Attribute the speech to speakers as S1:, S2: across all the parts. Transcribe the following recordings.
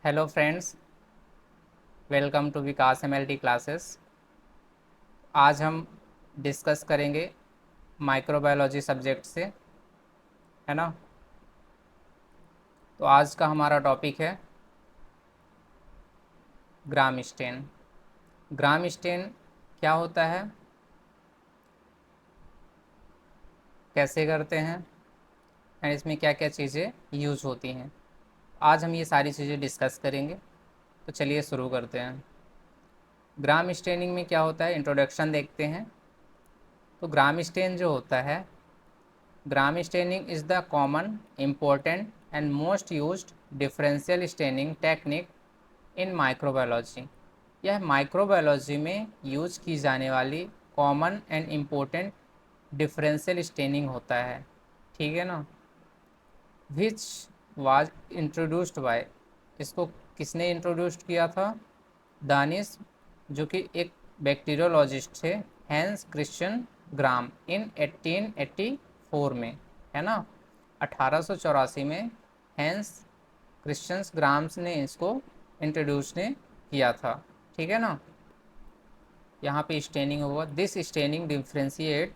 S1: Hello friends, welcome to Vikas MLT classes. आज हम discuss करेंगे माइक्रोबायोलॉजी सब्जेक्ट से, है ना। तो आज का हमारा टॉपिक है ग्राम स्टेन। ग्राम स्टेन क्या होता है, कैसे करते हैं एंड इसमें क्या क्या चीज़ें यूज होती हैं, आज हम ये सारी चीज़ें डिस्कस करेंगे। तो चलिए शुरू करते हैं। ग्राम स्टेनिंग में क्या होता है, इंट्रोडक्शन देखते हैं। तो ग्राम स्टेन जो होता है, Gram staining is the common, important and most used differential staining technique in microbiology. यह माइक्रोबायोलॉजी में यूज की जाने वाली common and important differential staining होता है, ठीक है ना। विच वाज इंट्रोड्यूस्ड बाय, इसको किसने इंट्रोड्यूस किया था? दानिश, जो कि एक बैक्टीरियोलॉजिस्ट थे, हैंस क्रिश्चियन ग्राम इन 1884 में, है ना। 1884 में हैंस क्रिश्चियंस ग्राम्स ने इसको इंट्रोड्यूस ने किया था, ठीक है ना। यहाँ पे स्टेनिंग हुआ। This staining differentiate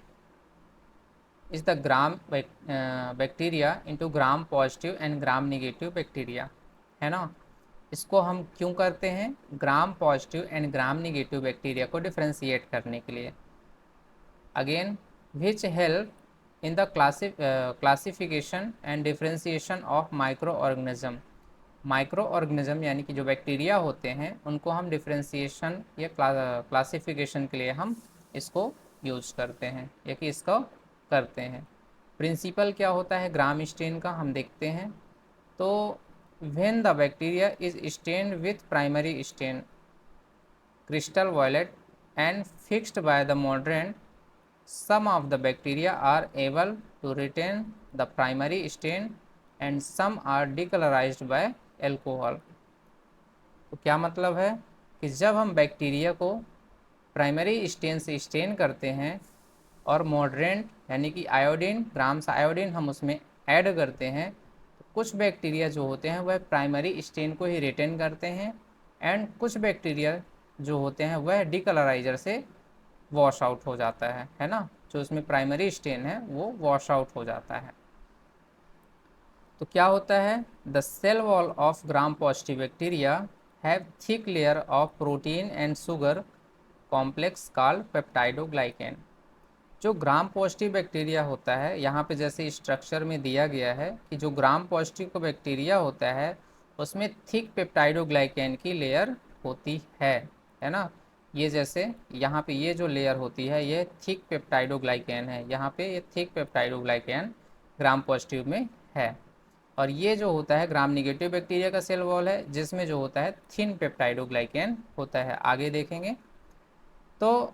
S1: is the gram bacteria into gram positive and gram negative bacteria, है ना। इसको हम क्यों करते हैं? Gram positive and gram negative bacteria को डिफ्रेंशिएट करने के लिए। Again, which help in the classification and differentiation of micro organism. Micro organism यानी कि जो बैक्टीरिया होते हैं, उनको हम डिफ्रेंशिएशन या क्लासिफिकेशन के लिए हम इसको यूज करते हैं या कि इसको करते हैं। प्रिंसिपल क्या होता है ग्राम स्टेन का, हम देखते हैं। तो when the bacteria is stained with primary stain crystal violet and fixed by the mordant, some of the bacteria are able to retain the primary stain and some are decolorized by alcohol। तो क्या मतलब है कि जब हम bacteria को primary stand से stand करते हैं और मॉडरेंट यानी कि आयोडीन, ग्राम्स आयोडीन हम उसमें ऐड करते हैं, तो कुछ बैक्टीरिया जो होते हैं वह प्राइमरी स्टेन को ही रिटेन करते हैं एंड कुछ बैक्टीरिया जो होते हैं वह डिकलराइजर से वॉश आउट हो जाता है ना। जो उसमें प्राइमरी स्टेन है वो वॉश आउट हो जाता है। तो क्या होता है, the cell wall of gram positive bacteria have thick layer of protein and sugar complex called peptidoglycan. जो ग्राम पॉजिटिव बैक्टीरिया होता है, यहाँ पे जैसे स्ट्रक्चर में दिया गया है कि जो ग्राम पॉजिटिव बैक्टीरिया होता है उसमें थिक पेप्टाइडोग्लाइकेन की लेयर होती है ना। ये जैसे यहाँ पे ये जो लेयर होती है ये थिक पेप्टाइडोग्लाइकेन है, यहाँ पे ये थिक पेप्टाइडोग्लाइकेन ग्राम पॉजिटिव में है। और ये जो होता है ग्राम निगेटिव बैक्टीरिया का सेल वॉल है, जिसमें जो होता है थिन पेप्टाइडोग्लाइकेन होता है। आगे देखेंगे तो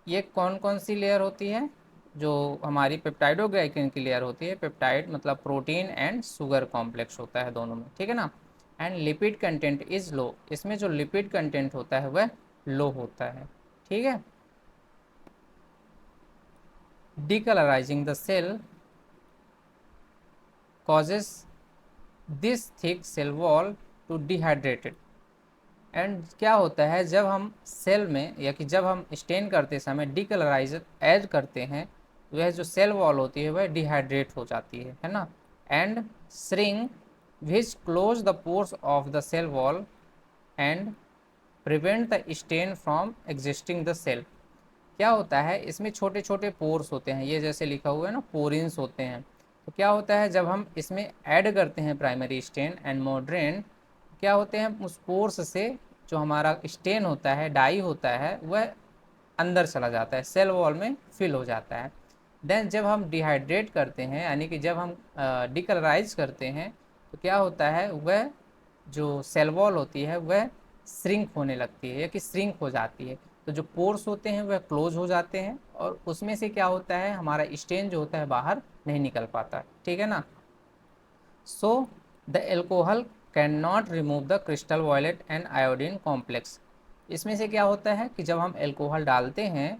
S1: ये कौन कौन सी लेयर होती है, जो हमारी पेप्टाइडोग्लाइकेन की लेयर होती है। पेप्टाइड मतलब प्रोटीन एंड शुगर कॉम्प्लेक्स होता है दोनों में, ठीक है ना। And lipid content is low, इसमें जो लिपिड कंटेंट होता है वह लो होता है, ठीक है। Decolourising the cell causes this thick cell wall to dehydrated। And क्या होता है जब हम सेल में या कि जब हम स्टेन करते समय डिकलराइज ऐड करते हैं, वह जो सेल वॉल होती है वह डिहाइड्रेट हो जाती है ना। And shrink which close the pores of the cell wall and prevent the stain from existing the cell. क्या होता है, इसमें छोटे छोटे पोर्स होते हैं, ये जैसे लिखा हुआ है ना, पोरिन्स होते हैं। तो क्या होता है जब हम इसमें ऐड करते हैं प्राइमरी स्टेन एंड मॉडरेंट, क्या होते हैं उस पोर्स से जो हमारा स्टेन होता है, डाई होता है, वह अंदर चला जाता है, सेल वॉल में फिल हो जाता है। देन जब हम डिहाइड्रेट करते हैं यानी कि जब हम डिकलराइज करते हैं, तो क्या होता है वह जो सेल वॉल होती है वह श्रिंक होने लगती है या कि श्रिंक हो जाती है। तो जो पोर्स होते हैं वह क्लोज हो जाते हैं और उसमें से क्या होता है हमारा स्टेन जो होता है बाहर नहीं निकल पाता, ठीक है ना। So the alcohol can not remove the crystal violet and iodine complex. इसमें से क्या होता है कि जब हम एल्कोहल डालते हैं,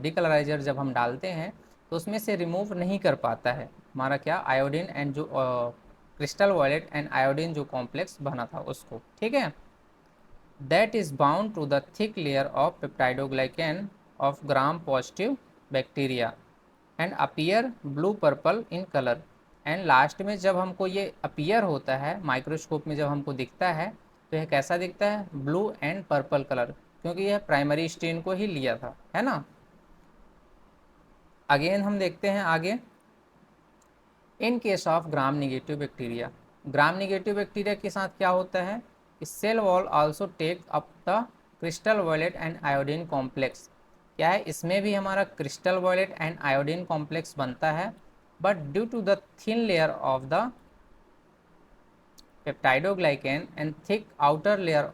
S1: डिकलराइजर जब हम डालते हैं, तो उसमें से रिमूव नहीं कर पाता है हमारा क्या, आयोडीन एंड जो क्रिस्टल वॉयलेट एंड आयोडीन जो कॉम्प्लेक्स बना था उसको, ठीक है। That is bound to the thick layer of peptidoglycan of gram positive bacteria and appear blue purple in colour. And last में जब हमको ये अपीयर होता है माइक्रोस्कोप में, जब हमको दिखता है तो यह कैसा दिखता है, ब्लू एंड पर्पल कलर, क्योंकि यह प्राइमरी स्टेन को ही लिया था, है ना। अगेन हम देखते हैं आगे, in case of gram negative bacteria, gram negative bacteria के साथ क्या होता है, cell wall also take up the crystal violet and iodine complex. क्या है, इसमें भी हमारा crystal violet and iodine complex बनता है, but due to the thin layer of the peptidoglycan and thick outer layer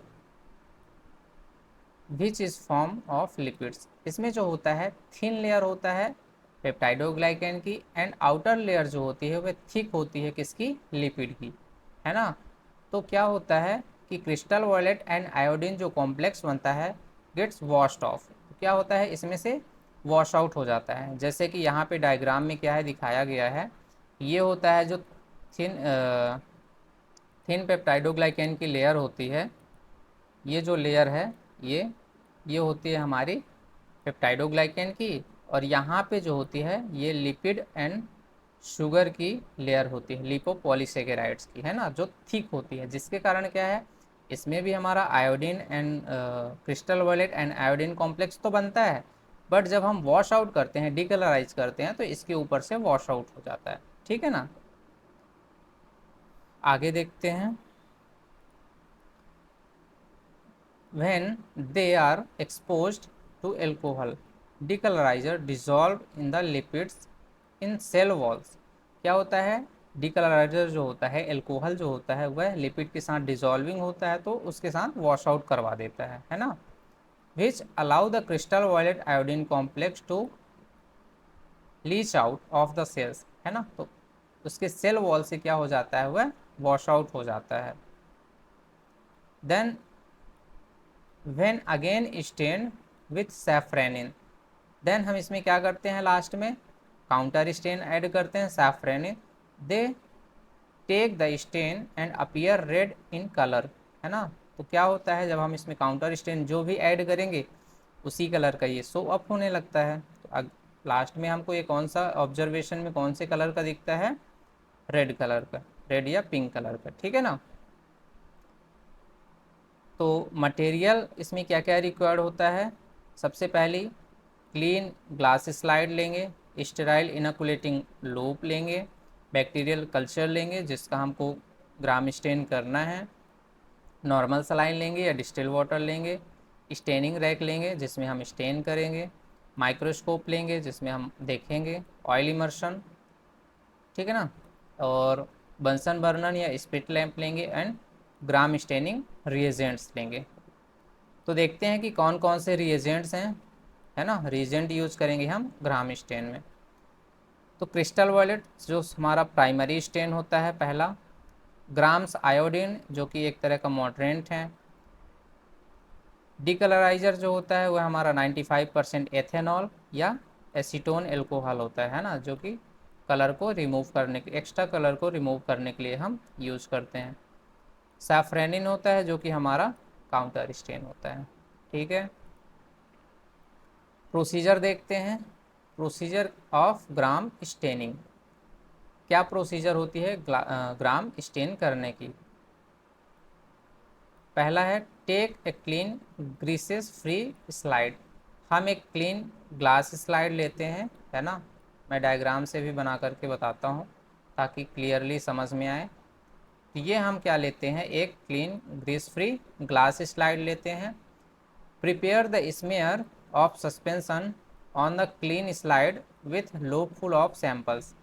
S1: which is form of lipids, इसमें जो होता है थिन लेयर होता है पेप्टाइडोग्लाइकेन की, एंड आउटर लेयर जो होती है वह थिक होती है किसकी, लिपिड की, है ना। तो क्या होता है कि क्रिस्टल वॉयलेट एंड आयोडीन जो कॉम्प्लेक्स बनता है गेट्स वॉश्ड ऑफ, तो क्या होता है इसमें से वॉश आउट हो जाता है। जैसे कि यहाँ पे डायग्राम में क्या है दिखाया गया है, ये होता है जो थिन थिन पेप्टाइडोग्लाइकेन की लेयर होती है, ये जो लेयर है ये होती है हमारी पेप्टाइडोग्लाइकेन की, और यहाँ पे जो होती है ये लिपिड एंड शुगर की लेयर होती है, लिपोपॉलीसेकेराइड्स की, है ना, जो थिक होती है, जिसके कारण क्या है इसमें भी हमारा iodine and crystal violet and iodine complex तो बनता है, बट जब हम वॉश आउट करते हैं, डिकलराइज करते हैं, तो इसके ऊपर से वॉश आउट हो जाता है, ठीक है ना। आगे देखते हैं, when they are exposed to alcohol, decolorizer dissolved in the lipids in cell walls। क्या होता है, डिकलराइजर जो होता है, एल्कोहल जो होता है वह लिपिड के साथ डिजॉल्विंग होता है, तो उसके साथ वॉश आउट करवा देता है ना। Which allow the crystal violet iodine complex to leach out of the cells, है ना, तो उसके सेल वॉल से क्या हो जाता है, वह वॉश आउट हो जाता है। Then when again stained with saffronin, then हम इसमें क्या करते हैं, लास्ट में काउंटर स्टेन ऐड करते हैं safranin, they take the stain and appear red in colour, है ना। तो क्या होता है जब हम इसमें काउंटर स्टेन जो भी ऐड करेंगे उसी कलर का ये शो अप होने लगता है। तो लास्ट में हमको ये कौन सा ऑब्जर्वेशन में कौन से कलर का दिखता है, रेड कलर का, रेड या पिंक कलर का, ठीक है ना। तो मटेरियल इसमें क्या क्या रिक्वायर्ड होता है, सबसे पहली क्लीन ग्लास स्लाइड लेंगे, स्टेराइल इनकुलेटिंग लूप लेंगे, बैक्टीरियल कल्चर लेंगे जिसका हमको ग्राम स्टेन करना है, नॉर्मल सलाइन लेंगे या डिस्टिल वाटर लेंगे, स्टेनिंग रैक लेंगे जिसमें हम स्टेन करेंगे, माइक्रोस्कोप लेंगे जिसमें हम देखेंगे, ऑयल इमर्शन, ठीक है ना, और बंसन बर्नर या स्पिट लैंप लेंगे, एंड ग्राम स्टेनिंग रिएजेंट्स लेंगे। तो देखते हैं कि कौन कौन से रिएजेंट्स हैं, है ना, रिएजेंट यूज करेंगे हम ग्राम स्टेन में। तो क्रिस्टल वॉयलेट जो हमारा प्राइमरी स्टेन होता है पहला, ग्राम्स आयोडीन जो कि एक तरह का मॉडरेंट है, डिकलराइजर जो होता है वह हमारा 95% एथेनॉल या एसीटोन एल्कोहल होता है ना, जो कि कलर को रिमूव करने के, एक्स्ट्रा कलर को रिमूव करने के लिए हम यूज़ करते हैं। सैफ्रेनिन होता है जो कि हमारा काउंटर स्टेन होता है, ठीक है। प्रोसीजर देखते हैं, प्रोसीजर ऑफ ग्राम स्टेनिंग, क्या प्रोसीजर होती है ग्राम स्टेन करने की। पहला है take a clean greases free slide, हम एक क्लीन ग्लास स्लाइड लेते हैं, है ना, मैं डायग्राम से भी बना करके बताता हूँ ताकि क्लियरली समझ में आए। तो ये हम क्या लेते हैं, एक clean grease free glass slide लेते हैं, prepare the smear of suspension on the clean slide with loop full of samples,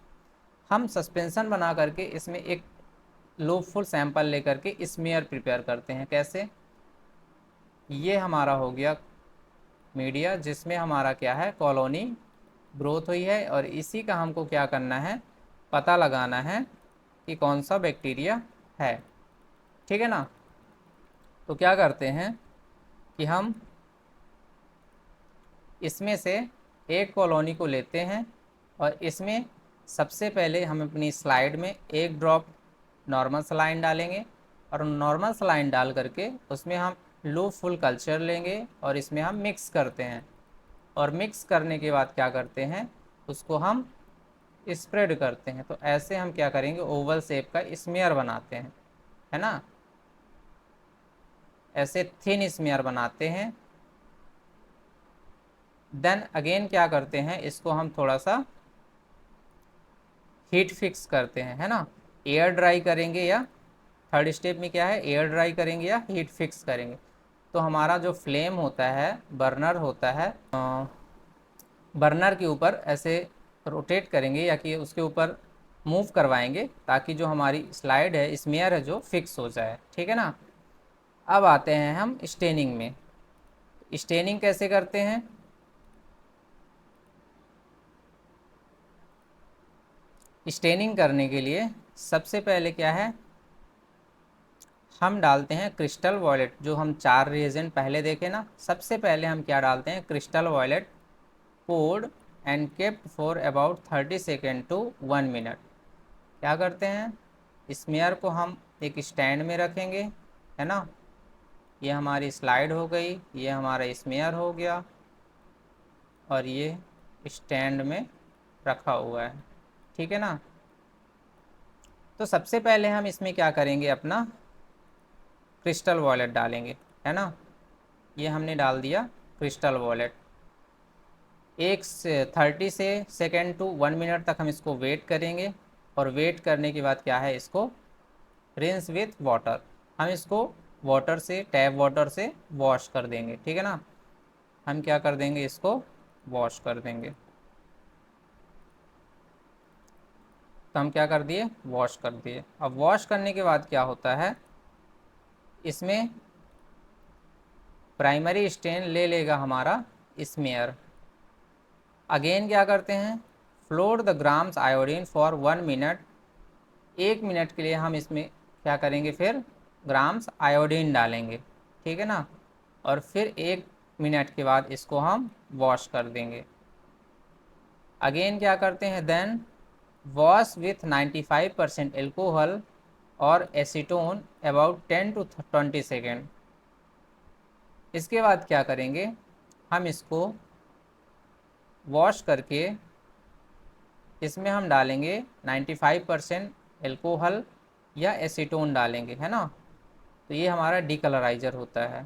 S1: हम सस्पेंशन बना करके इसमें एक लूप फुल सैंपल लेकर के स्मेयर प्रिपेयर करते हैं। कैसे, ये हमारा हो गया मीडिया जिसमें हमारा क्या है, कॉलोनी ग्रोथ हुई है, और इसी का हमको क्या करना है, पता लगाना है कि कौन सा बैक्टीरिया है, ठीक है ना। तो क्या करते हैं कि हम इसमें से एक कॉलोनी को लेते हैं, और इसमें सबसे पहले हम अपनी स्लाइड में एक ड्रॉप नॉर्मल सलाइन डालेंगे और नॉर्मल सलाइन डाल करके उसमें हम लो फुल कल्चर लेंगे और इसमें हम मिक्स करते हैं, और मिक्स करने के बाद क्या करते हैं, उसको हम स्प्रेड करते हैं। तो ऐसे हम क्या करेंगे, ओवल शेप का स्मेयर बनाते हैं, है ना, ऐसे थिन स्मेयर बनाते हैं। देन अगेन क्या करते हैं, इसको हम थोड़ा सा हीट फिक्स करते हैं, है ना, एयर ड्राई करेंगे या थर्ड स्टेप में क्या है, एयर ड्राई करेंगे या हीट फिक्स करेंगे। तो हमारा जो फ्लेम होता है, बर्नर होता है, बर्नर के ऊपर ऐसे रोटेट करेंगे या कि उसके ऊपर मूव करवाएंगे ताकि जो हमारी स्लाइड है, स्मेयर है, जो फिक्स हो जाए, ठीक है ना। अब आते हैं हम स्टेनिंग में। स्टेनिंग कैसे करते हैं, स्टेनिंग करने के लिए सबसे पहले क्या है, हम डालते हैं क्रिस्टल वॉयलेट। जो हम 4 रिएजेंट पहले देखे ना, सबसे पहले हम क्या डालते हैं, crystal violet, poured and kept for about 30 second to 1 minute. क्या करते हैं, स्मेयर को हम एक स्टैंड में रखेंगे, है ना, ये हमारी स्लाइड हो गई, ये हमारा स्मेयर हो गया और ये स्टैंड में रखा हुआ है, ठीक है ना। तो सबसे पहले हम इसमें क्या करेंगे, अपना क्रिस्टल वॉलेट डालेंगे, है ना, ये हमने डाल दिया क्रिस्टल वॉलेट। 30 से सेकेंड टू 1 मिनट तक हम इसको वेट करेंगे, और वेट करने के बाद क्या है, इसको रिंस विथ वाटर, हम इसको वाटर से, टैप वाटर से वॉश कर देंगे, ठीक है ना। हम क्या कर देंगे, इसको वॉश कर देंगे। तो हम क्या कर दिए, वॉश कर दिए। अब वॉश करने के बाद क्या होता है, इसमें प्राइमरी स्टेन ले लेगा हमारा स्मेयर। अगेन क्या करते हैं, float the grams iodine for 1 minute. 1 minute के लिए हम इसमें क्या करेंगे, फिर ग्राम्स आयोडीन डालेंगे, ठीक है ना, और फिर 1 मिनट के बाद इसको हम वॉश कर देंगे। अगेन क्या करते हैं, देन वॉश विथ 95% एल्कोहल और एसीटोन अबाउट 10 to 20 सेकेंड। इसके बाद क्या करेंगे, हम इसको वॉश करके इसमें हम डालेंगे 95% एल्कोहल या एसीटोन डालेंगे, है ना। तो ये हमारा डीकलराइजर होता है।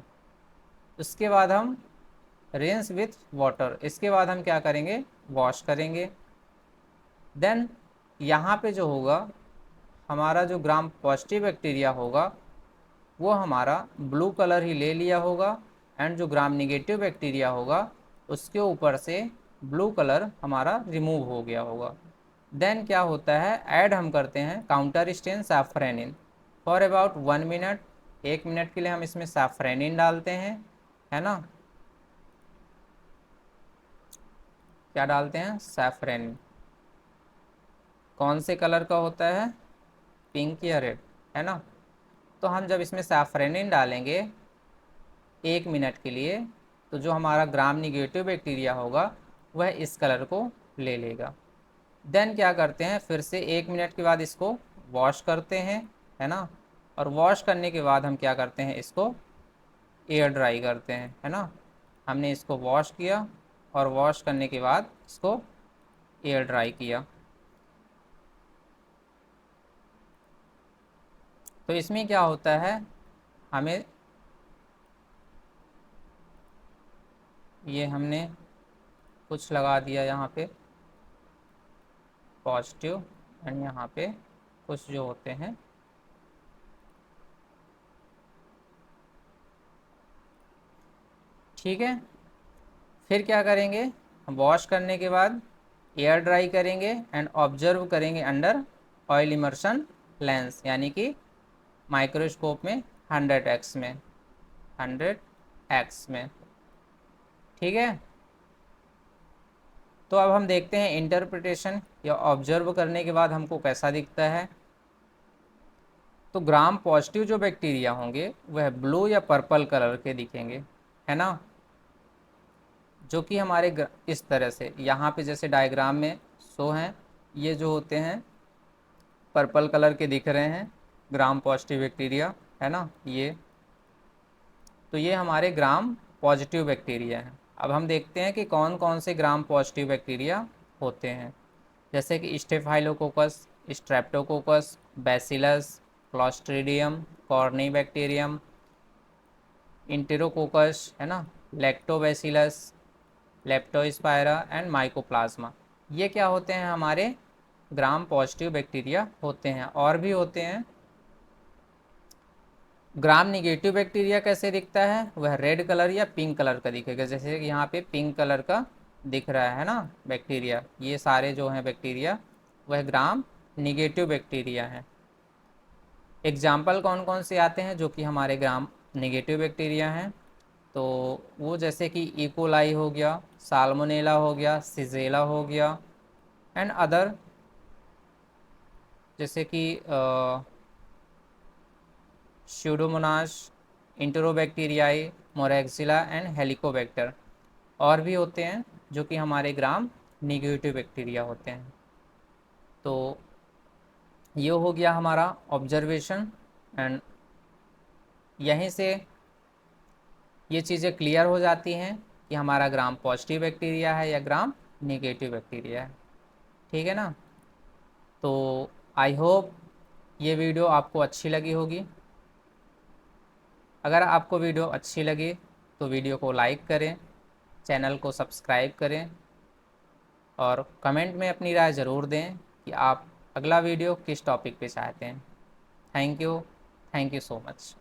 S1: उसके बाद हम रिंस विथ वाटर, इसके बाद हम क्या करेंगे, वॉश करेंगे। देन यहाँ पे जो होगा, हमारा जो ग्राम पॉजिटिव बैक्टीरिया होगा वो हमारा ब्लू कलर ही ले लिया होगा, एंड जो ग्राम निगेटिव बैक्टीरिया होगा उसके ऊपर से ब्लू कलर हमारा रिमूव हो गया होगा। देन क्या होता है, ऐड हम करते हैं counter stain safranin for about 1 minute. 1 minute के लिए हम इसमें सैफ्रेनिन डालते हैं, है ना, क्या डालते हैं, सैफ्रेनिन। कौन से कलर का होता है, पिंक या रेड, है ना। तो हम जब इसमें सैफ्रेनिन डालेंगे 1 मिनट के लिए, तो जो हमारा ग्राम निगेटिव बैक्टीरिया होगा वह इस कलर को ले लेगा। देन क्या करते हैं, फिर से 1 मिनट के बाद इसको वॉश करते हैं, है ना, और वॉश करने के बाद हम क्या करते हैं, इसको एयर ड्राई करते हैं, है ना। हमने इसको वॉश किया और वॉश करने के बाद इसको एयर ड्राई किया। तो इसमें क्या होता है, हमें ये हमने कुछ लगा दिया यहाँ पे पॉजिटिव, एंड यहाँ पे कुछ जो होते हैं ठीक है। फिर क्या करेंगे, वॉश करने के बाद एयर ड्राई करेंगे एंड ऑब्जर्व करेंगे अंडर ऑयल इमर्शन लेंस, यानी कि माइक्रोस्कोप में 100x में, 100x में, ठीक है। तो अब हम देखते हैं इंटरप्रिटेशन या ऑब्जर्व करने के बाद हमको कैसा दिखता है। तो ग्राम पॉजिटिव जो बैक्टीरिया होंगे वह ब्लू या पर्पल कलर के दिखेंगे, है ना, जो कि हमारे इस तरह से यहाँ पे जैसे डायग्राम में शो हैं, ये जो होते हैं पर्पल कलर के दिख रहे हैं, ग्राम पॉजिटिव बैक्टीरिया, है ना ये। तो ये हमारे ग्राम पॉजिटिव बैक्टीरिया हैं। अब हम देखते हैं कि कौन कौन से ग्राम पॉजिटिव बैक्टीरिया होते हैं, जैसे कि staphylococcus, streptococcus, bacillus, clostridium, corynebacterium, enterococcus, है ना, लैक्टोबैसिलस, लेप्टोस्पायरा एंड माइकोप्लाज्मा। ये क्या होते हैं, हमारे ग्राम पॉजिटिव बैक्टीरिया होते हैं। और भी होते हैं। ग्राम निगेटिव बैक्टीरिया कैसे दिखता है, वह रेड कलर या पिंक कलर का दिखेगा, जैसे कि यहाँ पे पिंक कलर का दिख रहा है ना बैक्टीरिया। ये सारे जो हैं बैक्टीरिया वह ग्राम निगेटिव बैक्टीरिया हैं। एग्जाम्पल कौन कौन से आते हैं जो कि हमारे ग्राम निगेटिव बैक्टीरिया हैं, तो वो जैसे कि इकोलाई हो गया, साल्मोनेला हो गया, सिजेला हो गया एंड अदर, जैसे कि स्यूडोमोनास, इंटेरोबैक्टीरियाई, मोरैक्सिला एंड हेलिकोबैक्टर। और भी होते हैं जो कि हमारे ग्राम निगेटिव बैक्टीरिया होते हैं। तो ये हो गया हमारा ऑब्जर्वेशन, एंड यहीं से ये चीज़ें क्लियर हो जाती हैं कि हमारा ग्राम पॉजिटिव बैक्टीरिया है या ग्राम निगेटिव बैक्टीरिया है। ठीक है ना। तो आई होप ये वीडियो आपको अच्छी लगी होगी। अगर आपको वीडियो अच्छी लगी तो वीडियो को लाइक करें, चैनल को सब्सक्राइब करें और कमेंट में अपनी राय ज़रूर दें कि आप अगला वीडियो किस टॉपिक पे चाहते हैं। Thank you so much.